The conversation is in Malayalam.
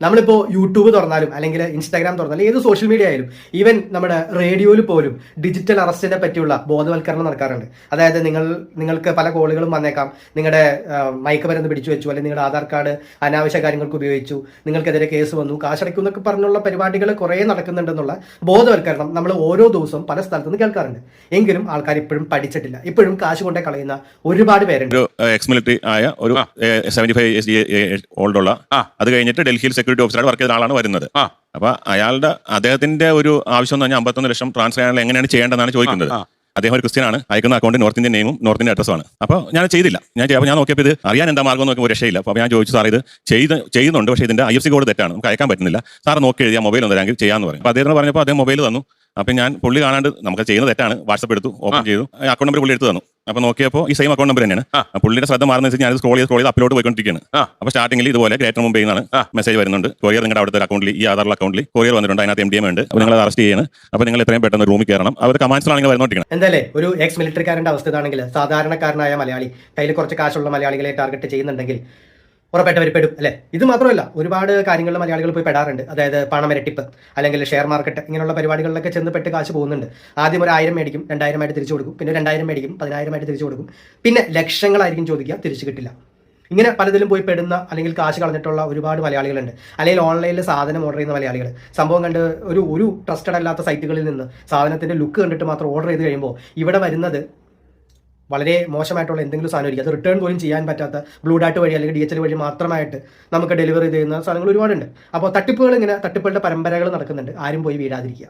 നമ്മളിപ്പോൾ യൂട്യൂബ് തുറന്നാലും അല്ലെങ്കിൽ ഇൻസ്റ്റാഗ്രാം തുറന്നാലും ഏത് സോഷ്യൽ മീഡിയ ആയാലും ഈവൻ നമ്മുടെ റേഡിയോയിൽ പോലും ഡിജിറ്റൽ അറസ്റ്റിനെ പറ്റിയുള്ള ബോധവൽക്കരണം നടക്കാറുണ്ട്. അതായത് നിങ്ങൾക്ക് പല കോളുകളും വന്നേക്കാം, നിങ്ങളുടെ മയക്കുമരുന്ന് പിടിച്ചു വെച്ചു, അല്ലെങ്കിൽ നിങ്ങളുടെ ആധാർ കാർഡ് അനാവശ്യ കാര്യങ്ങൾക്ക് ഉപയോഗിച്ചു, നിങ്ങൾക്കെതിരെ കേസ് വന്നു, കാശടയ്ക്കും എന്നൊക്കെ പറഞ്ഞുള്ള പരിപാടികൾ കുറേ നടക്കുന്നുണ്ടെന്നുള്ള ബോധവൽക്കരണം നമ്മൾ ഓരോ ദിവസവും പല സ്ഥലത്തുനിന്ന് കേൾക്കാറുണ്ട്. എങ്കിലും ആൾക്കാർ ഇപ്പോഴും പഠിച്ചിട്ടില്ല, ഇപ്പോഴും കാശ് കൊണ്ടേ കളയുന്ന ഒരുപാട് പേരുണ്ട്. എക്സ് മിലിറ്ററി ആയ ഒരു 75 ഓൾഡ് ഉള്ള അത് കഴിഞ്ഞിട്ട് ഡൽഹിയിൽ സെക്യൂരിറ്റി ഓഫീസറായിട്ട് വർക്ക് ചെയ്ത ആളാണ് വരുന്നത്. അപ്പൊ അദ്ദേഹത്തിന്റെ ഒരു ആവശ്യം എന്ന് പറഞ്ഞാൽ 51 ലക്ഷം ട്രാൻസ്ഫർ ചെയ്യാൻ എങ്ങനെയാണ് ചെയ്യേണ്ടതെന്നാണ് ചോദിക്കുന്നത്. അദ്ദേഹം ഒരു ക്രിസ്ത്യനാണ്, അയക്കുന്ന അക്കൗണ്ട് നോർത്ത് ഇന്ത്യൻ നെയിമും നോർത്ത് ഇന്ത്യൻ അഡ്രസ്സുമാണ്. അപ്പോൾ ഞാൻ ചെയ്തില്ല. ഞാൻ നോക്കിയപ്പോൾ ഇത് അറിയാൻ എന്താ മാർഗം നോക്കി ഒരു രക്ഷയില്ല. അപ്പോൾ ഞാൻ ചോദിച്ചു, സാർ ഇത് ചെയ്യുന്നുണ്ട്, പക്ഷേ ഇതിന്റെ IFSC കോഡ് തെറ്റാണ്, നമുക്ക് അയക്കാൻ പറ്റുന്നില്ല, സാർ നോക്കി എഴുതിയാൽ മൊബൈൽ ഒന്ന് തരാമെങ്കിൽ ചെയ്യാമെന്ന് പറയും. അപ്പോൾ അദ്ദേഹത്തിന് പറഞ്ഞപ്പോൾ അദ്ദേഹം മൊബൈൽ തന്നു. അപ്പം ഞാൻ പുള്ളി കാണാണ്ട് നമുക്ക് ചെയ്യുന്നത് തെറ്റാണ്, വാട്സപ്പ് എടുത്തു, ഓപ്പൺ ചെയ്തു, അക്കൗണ്ട് നമ്പർ പുള്ളി എടുത്ത് തന്നു. അപ്പോൾ നോക്കിയപ്പോൾ ഈ സെയിം അക്കൗണ്ട് നമ്പർ തന്നെയാണ്. പുള്ളിയുടെ ശ്രദ്ധ മാറുന്ന വെച്ചാൽ ഞാൻ സ്ക്രോൾ ചെയ്ത് അപ്ലോഡ് പോയിക്കൊണ്ടിരിക്കുകയാണ്. അപ്പോൾ സ്റ്റാർട്ടിംഗിൽ ഇതുപോലെ ഗ്രേറ്റർ മുംബൈ എന്നാണ് മെസ്സേജ് വരുന്നുണ്ട്, കൊറിയർ നിങ്ങളുടെ അവിടുത്തെ അക്കൗണ്ടിൽ ഈ ആധാറിലെ അക്കൗണ്ടിൽ കൊറിയർ വന്നിട്ടുണ്ട്, അതിനകത്ത് MDMA ഉണ്ട്, അപ്പോൾ നിങ്ങൾ അറസ്റ്റ് ചെയ്യണം, അപ്പോൾ നിങ്ങൾ എത്രയും പെട്ടെന്ന് റൂമിൽ കയറണം. അവർ കമാൻഡ്സിലാണെങ്കിൽ വരുന്നോണ്ടിരിക്കണം. എന്തായാലും ഒരു എക്സ് മിലിറ്ററിക്കാരന്റെ അവസ്ഥ ഇതാണെങ്കിൽ സാധാരണക്കാരനായ മലയാളി കയ്യിൽ കുറച്ച് കാശുള്ള മലയാളികളെ ടാർഗറ്റ് ചെയ്യുന്നുണ്ടെങ്കിൽ ഉറപ്പായിട്ട് അവർ പെടും അല്ലേ. ഇത് മാത്രമല്ല, ഒരുപാട് കാര്യങ്ങളിൽ മലയാളികൾ പോയി പെടാറുണ്ട്. അതായത് പണം ഇരട്ടിപ്പ്, അല്ലെങ്കിൽ ഷെയർ മാർക്കറ്റ്, ഇങ്ങനെയുള്ള പരിപാടികളിലൊക്കെ ചെന്ന് പെട്ട് കാശ് പോകുന്നുണ്ട്. ആദ്യം ഒരു 1000 മേടിക്കും, 2000 ആയിട്ട് തിരിച്ചു കൊടുക്കും, പിന്നെ 2000 മേടിക്കും, 10,000 ആയിട്ട് തിരിച്ചു കൊടുക്കും, പിന്നെ ലക്ഷങ്ങളായിരിക്കും ചോദിക്കുക, തിരിച്ചു കിട്ടില്ല. ഇങ്ങനെ പലതിലും പോയി പെടുന്ന അല്ലെങ്കിൽ കാശ് കളഞ്ഞിട്ടുള്ള ഒരുപാട് മലയാളികളുണ്ട്. അല്ലെങ്കിൽ ഓൺലൈനിൽ സാധനം ഓർഡർ ചെയ്യുന്ന മലയാളികൾ സംഭവം കണ്ട് ഒരു ട്രസ്റ്റഡ് അല്ലാത്ത സൈറ്റുകളിൽ നിന്ന് സാധനത്തിന്റെ ലുക്ക് കണ്ടിട്ട് മാത്രം ഓർഡർ ചെയ്ത് കഴിയുമ്പോൾ ഇവിടെ വരുന്നത് വളരെ മോശമായിട്ടുള്ള എന്തെങ്കിലും സാധനമായിരിക്കും. അത് റിട്ടേൺ പോലും ചെയ്യാൻ പറ്റാത്ത ബ്ലൂ ഡാറ്റ് വഴി അല്ലെങ്കിൽ DHL വഴി മാത്രമായിട്ട് നമുക്ക് ഡെലിവറി ചെയ്യുന്ന സാധനങ്ങൾ ഒരുപാടുണ്ട്. അപ്പോൾ തട്ടിപ്പുകളുടെ പരമ്പരകൾ നടക്കുന്നുണ്ട്. ആരും പോയി വീഴാതിരിക്കുക.